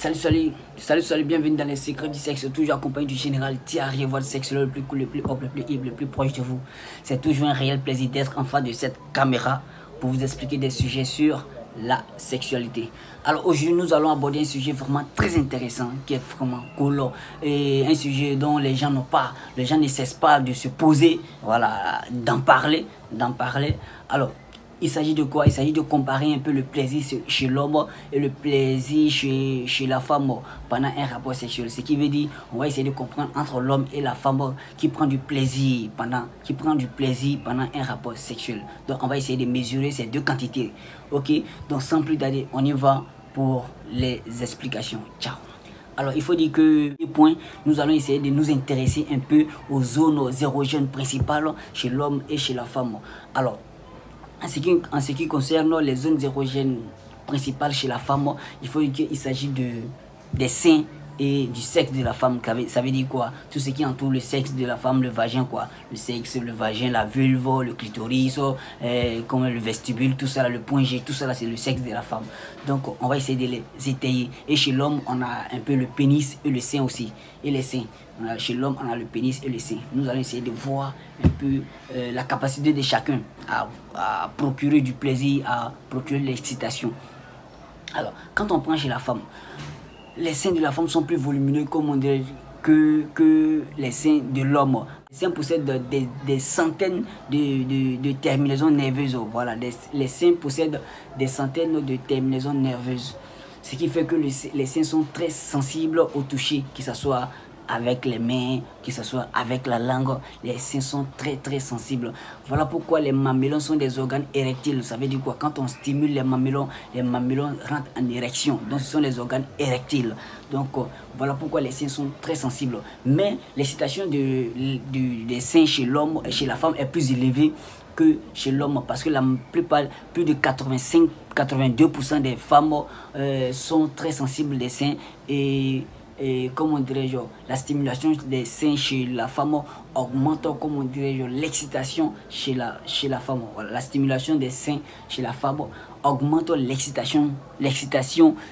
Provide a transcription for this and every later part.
Salut, bienvenue dans les secrets du sexe, toujours accompagné du général Thierry, votre sexologue le plus cool, le plus hop, le plus hip, le plus proche de vous. C'est toujours un réel plaisir d'être en face de cette caméra pour vous expliquer des sujets sur la sexualité. Alors aujourd'hui nous allons aborder un sujet vraiment très intéressant qui est vraiment cool et un sujet dont les gens ne cessent pas de se poser, voilà, d'en parler. Alors il s'agit de quoi? Il s'agit de comparer un peu le plaisir chez l'homme et le plaisir chez la femme pendant un rapport sexuel. Ce qui veut dire, on va essayer de comprendre entre l'homme et la femme qui prend du plaisir pendant un rapport sexuel. Donc on va essayer de mesurer ces deux quantités. Ok? Donc sans plus tarder, on y va pour les explications. Ciao! Alors, il faut dire que, nous allons essayer de nous intéresser un peu aux zones érogènes principales chez l'homme et chez la femme. Alors, en ce qui concerne les zones érogènes principales chez la femme, il faut dire qu'il s'agit des seins et du sexe de la femme. Ça veut dire quoi? Tout ce qui entoure le sexe de la femme, le vagin, quoi. Le sexe, le vagin, la vulve, le clitoris, comme le vestibule, tout ça, le point G, tout ça, c'est le sexe de la femme. Donc, on va essayer de les étayer. Et chez l'homme, on a un peu le pénis et le sein aussi. Et les seins. Chez l'homme, on a le pénis et le sein. Nous allons essayer de voir un peu la capacité de chacun à procurer du plaisir, à procurer de l'excitation. Alors, quand on prend chez la femme, les seins de la femme sont plus volumineux, comme on dirait, que les seins de l'homme. Les seins possèdent des centaines de terminaisons nerveuses. Voilà, les seins possèdent des centaines de terminaisons nerveuses. Ce qui fait que les seins sont très sensibles au toucher, que ce soit avec les mains, que ce soit avec la langue. Les seins sont très sensibles. Voilà pourquoi les mamelons sont des organes érectiles. Ça veut dire quoi? Quand on stimule les mamelons rentrent en érection. Donc ce sont les organes érectiles. Donc voilà pourquoi les seins sont très sensibles. Mais l'excitation des seins chez l'homme et chez la femme est plus élevée que chez l'homme, parce que la plupart, plus de 82% des femmes sont très sensibles des seins et comment dirais-je, la stimulation des seins chez la femme augmente, comment dirais-je, l'excitation chez la femme. Voilà, la stimulation des seins chez la femme augmente l'excitation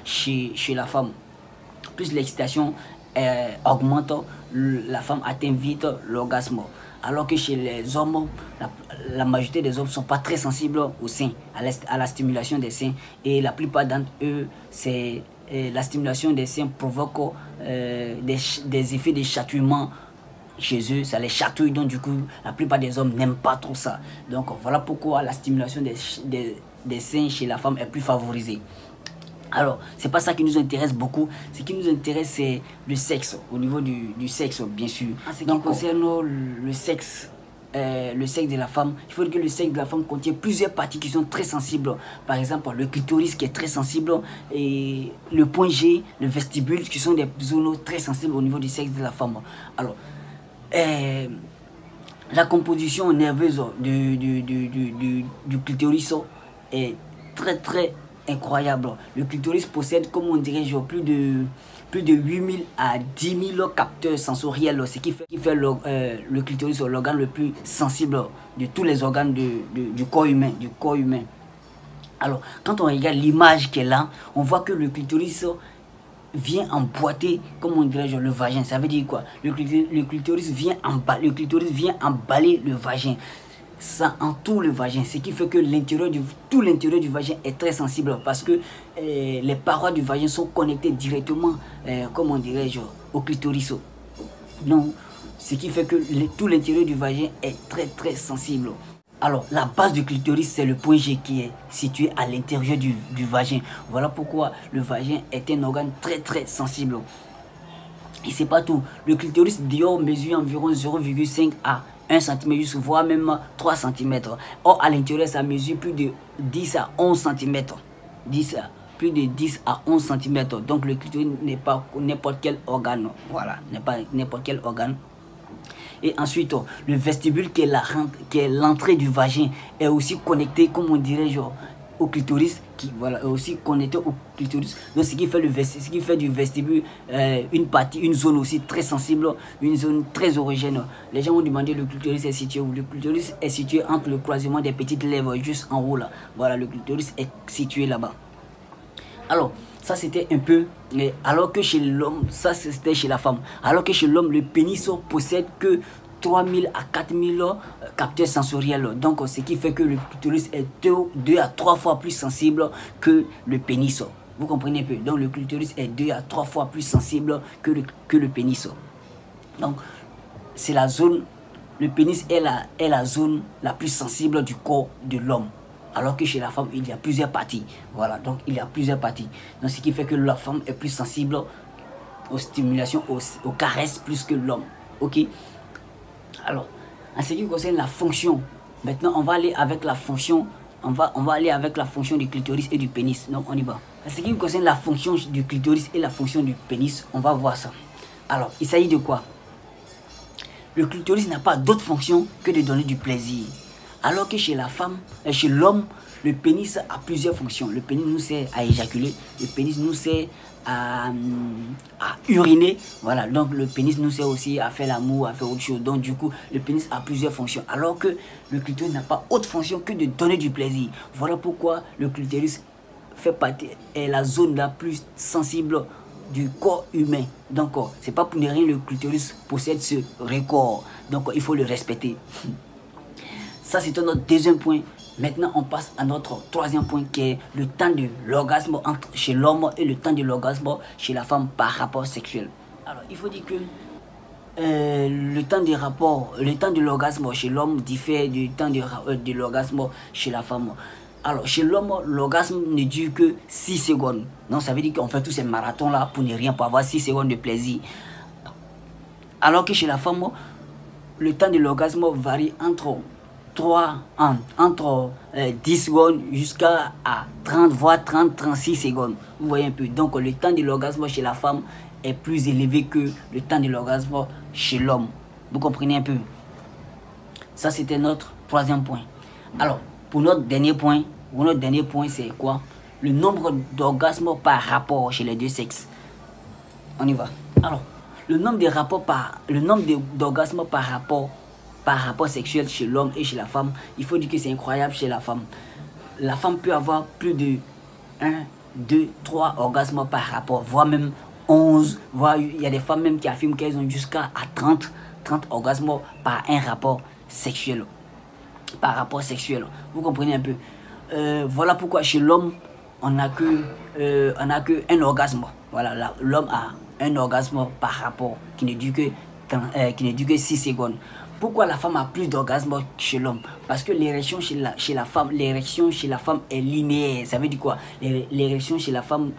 chez la femme. Plus l'excitation augmente, la femme atteint vite l'orgasme. Alors que chez les hommes, la majorité des hommes ne sont pas très sensibles aux seins, à la stimulation des seins. Et la plupart d'entre eux, c'est la stimulation des seins provoque des effets de chatouillement chez eux, ça les chatouille, donc du coup la plupart des hommes n'aiment pas trop ça. Donc voilà pourquoi la stimulation des seins chez la femme est plus favorisée. Alors, c'est pas ça qui nous intéresse beaucoup. Ce qui nous intéresse, c'est le sexe, au niveau du sexe, bien sûr. En ce qui concerne le sexe de la femme, il faut dire que le sexe de la femme contient plusieurs parties qui sont très sensibles. Par exemple, le clitoris qui est très sensible et le point G, le vestibule, qui sont des zones très sensibles au niveau du sexe de la femme. Alors, la composition nerveuse du clitoris est très incroyable. Le clitoris possède, comme on dirait, plus de 8000 à 10 000 capteurs sensoriels, ce qui fait le clitoris l'organe le plus sensible de tous les organes du corps humain. Alors, quand on regarde l'image qui est là, on voit que le clitoris vient emboîter, comme on dirait, le vagin. Ça veut dire quoi? Le clitoris vient emballer le vagin. Ça entoure le vagin, ce qui fait que tout l'intérieur du vagin est très sensible, parce que les parois du vagin sont connectées directement, comment dirais-je, au clitoris. Donc, ce qui fait que tout l'intérieur du vagin est très sensible. Alors, la base du clitoris, c'est le point G qui est situé à l'intérieur du vagin. Voilà pourquoi le vagin est un organe très sensible. Et c'est pas tout. Le clitoris dehors mesure environ 0,5 à 1 cm, voire même 3 cm. Or, à l'intérieur, ça mesure plus de 10 à 11 cm. Plus de 10 à 11 cm. Donc, le clitoris n'est pas n'importe quel organe. Voilà, n'est pas n'importe quel organe. Et ensuite, le vestibule qui est l'entrée du vagin est aussi connecté, comme on dirait, au clitoris, qui voilà, aussi connecté au clitoris. Donc ce qui fait du vestibule une zone aussi très sensible, une zone très érogène. Les gens ont demandé le clitoris est situé où? Le clitoris est situé entre le croisement des petites lèvres, juste en haut là. Voilà, le clitoris est situé là-bas. Alors, Ça c'était un peu, alors que chez l'homme, ça c'était chez la femme. Alors que chez l'homme, le pénis possède que 3000 à 4000 capteurs sensoriels. Donc ce qui fait que le clitoris est 2 à 3 fois plus sensible que le pénis. Vous comprenez un peu? Donc le clitoris est 2 à 3 fois plus sensible que le pénis. Donc c'est la zone, le pénis est la zone la plus sensible du corps de l'homme. Alors que chez la femme, il y a plusieurs parties. Voilà, donc il y a plusieurs parties. Donc ce qui fait que la femme est plus sensible aux stimulations, aux caresses plus que l'homme. Ok? Alors, en ce qui concerne la fonction, maintenant on va aller avec la fonction, on va aller avec la fonction du clitoris et du pénis. Donc on y va. En ce qui concerne la fonction du clitoris et la fonction du pénis, on va voir ça. Alors, il s'agit de quoi? Le clitoris n'a pas d'autre fonction que de donner du plaisir. Alors que chez la femme, chez l'homme, le pénis a plusieurs fonctions. Le pénis nous sert à éjaculer, le pénis nous sert à uriner. Voilà, donc le pénis nous sert aussi à faire l'amour, à faire autre chose. Donc du coup, le pénis a plusieurs fonctions. Alors que le clitoris n'a pas autre fonction que de donner du plaisir. Voilà pourquoi le clitoris fait partie, est la zone la plus sensible du corps humain. Donc c'est pas pour ne rien le clitoris possède ce record. Donc il faut le respecter. Ça, c'était notre deuxième point. Maintenant, on passe à notre troisième point qui est le temps de l'orgasme chez l'homme et le temps de l'orgasme chez la femme par rapport sexuel. Alors, il faut dire que le temps de l'orgasme chez l'homme diffère du temps de l'orgasme chez la femme. Alors, chez l'homme, l'orgasme ne dure que 6 secondes. Donc, ça veut dire qu'on fait tous ces marathons-là pour ne rien, pour avoir 6 secondes de plaisir. Alors que chez la femme, le temps de l'orgasme varie entre 10 secondes jusqu'à 30, voire 36 secondes. Vous voyez un peu. Donc le temps de l'orgasme chez la femme est plus élevé que le temps de l'orgasme chez l'homme. Vous comprenez un peu? Ça, c'était notre troisième point. Alors, pour notre dernier point, c'est quoi? Le nombre d'orgasmes par rapport chez les deux sexes. On y va. Alors, le nombre d'orgasmes par rapport sexuel chez l'homme et chez la femme, il faut dire que c'est incroyable chez la femme. La femme peut avoir plus de 1, 2, 3 orgasmes par rapport, voire même 11, voire il y a des femmes même qui affirment qu'elles ont jusqu'à 30 orgasmes par un rapport sexuel. Vous comprenez un peu? Voilà pourquoi chez l'homme, on n'a que un orgasme. Voilà, l'homme a un orgasme par rapport qui ne dure que 6 secondes. Pourquoi la femme a plus d'orgasmes chez l'homme? Parce que l'érection chez la femme est linéaire. Ça veut dire quoi? L'érection chez la femme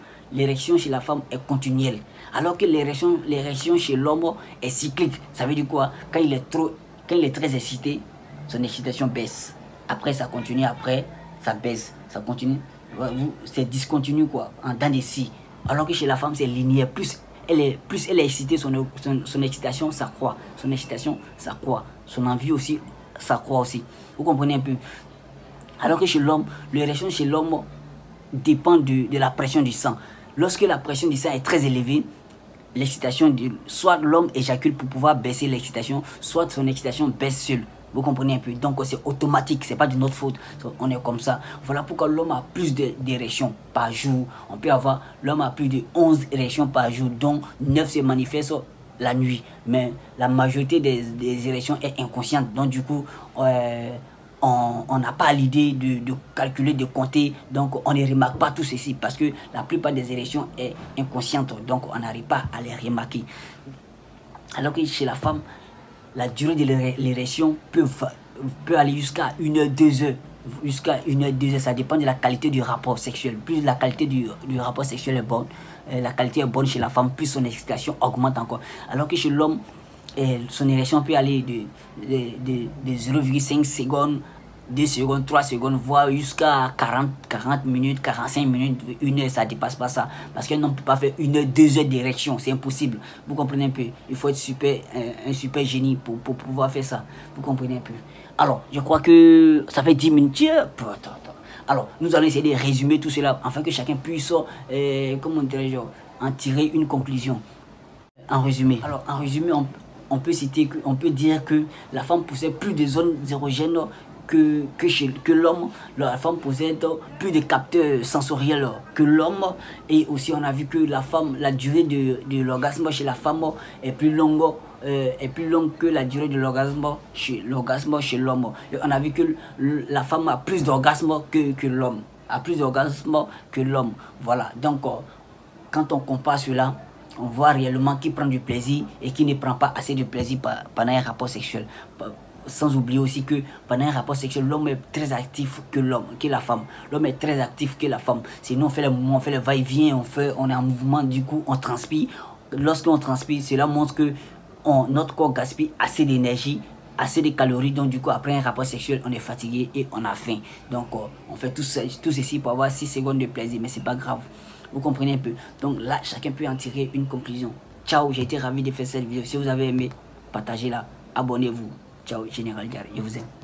est continuelle. Alors que l'érection chez l'homme est cyclique. Ça veut dire quoi? Quand il est très excité, son excitation baisse. Après, ça continue. Après, ça baisse. Ça continue. C'est discontinu, quoi. En dents de scie. Alors que chez la femme, c'est linéaire. Plus elle est excitée, son excitation s'accroît. Son envie aussi s'accroît aussi. Vous comprenez un peu? Alors que chez l'homme, l'érection chez l'homme dépend de la pression du sang. Lorsque la pression du sang est très élevée, l'excitation, soit l'homme éjacule pour pouvoir baisser l'excitation, soit son excitation baisse seule. Vous comprenez un peu? Donc c'est automatique, c'est pas de notre faute. On est comme ça. Voilà pourquoi l'homme a plus d'érections par jour. L'homme a plus de 11 érections par jour, dont 9 se manifestent la nuit. Mais la majorité des érections est inconsciente. Donc du coup, on n'a pas l'idée de calculer, de compter. Donc on ne remarque pas tout ceci parce que la plupart des érections est inconsciente. Donc on n'arrive pas à les remarquer. Alors que chez la femme, la durée de l'érection peut aller jusqu'à 1 heure, 2 heures. Jusqu'à 1 heure, 2 heures, ça dépend de la qualité du rapport sexuel. Plus la qualité du rapport sexuel est bonne, la qualité est bonne chez la femme, plus son excitation augmente encore. Alors que chez l'homme, son érection peut aller de 0,5 secondes, 2 secondes, 3 secondes, voire jusqu'à 40 minutes, 45 minutes, 1 heure, ça ne dépasse pas ça. Parce qu'un homme ne peut pas faire 1 heure, 2 heures d'érection, c'est impossible. Vous comprenez un peu? Il faut être un super génie pour pouvoir faire ça. Vous comprenez un peu? Alors, je crois que ça fait 10 minutes. Alors, nous allons essayer de résumer tout cela, afin que chacun puisse, comment dirais-je, en tirer une conclusion. En résumé. Alors, en résumé, on peut dire que la femme possède plus de zones érogènes que l'homme, la femme possède plus de capteurs sensoriels que l'homme. Et aussi on a vu que la femme, la durée de l'orgasme chez la femme est plus longue que la durée de l'orgasme chez l'homme. On a vu que la femme a plus d'orgasmes que l'homme. A plus d'orgasmes que l'homme. Voilà. Donc, quand on compare cela, on voit réellement qui prend du plaisir et qui ne prend pas assez de plaisir pendant un rapport sexuel. Sans oublier aussi que pendant un rapport sexuel, l'homme est très actif que la femme. L'homme est très actif que la femme. Sinon, on fait les mouvements, on fait le va-et-vient, on est en mouvement, du coup, on transpire. Lorsqu'on transpire, cela montre que notre corps gaspille assez d'énergie, assez de calories. Donc, du coup, après un rapport sexuel, on est fatigué et on a faim. Donc, on fait tout ceci pour avoir 6 secondes de plaisir, mais c'est pas grave. Vous comprenez un peu. Donc là, chacun peut en tirer une conclusion. Ciao, j'ai été ravi de faire cette vidéo. Si vous avez aimé, partagez-la, abonnez-vous. Ciao, Général Diarry, je vous aime.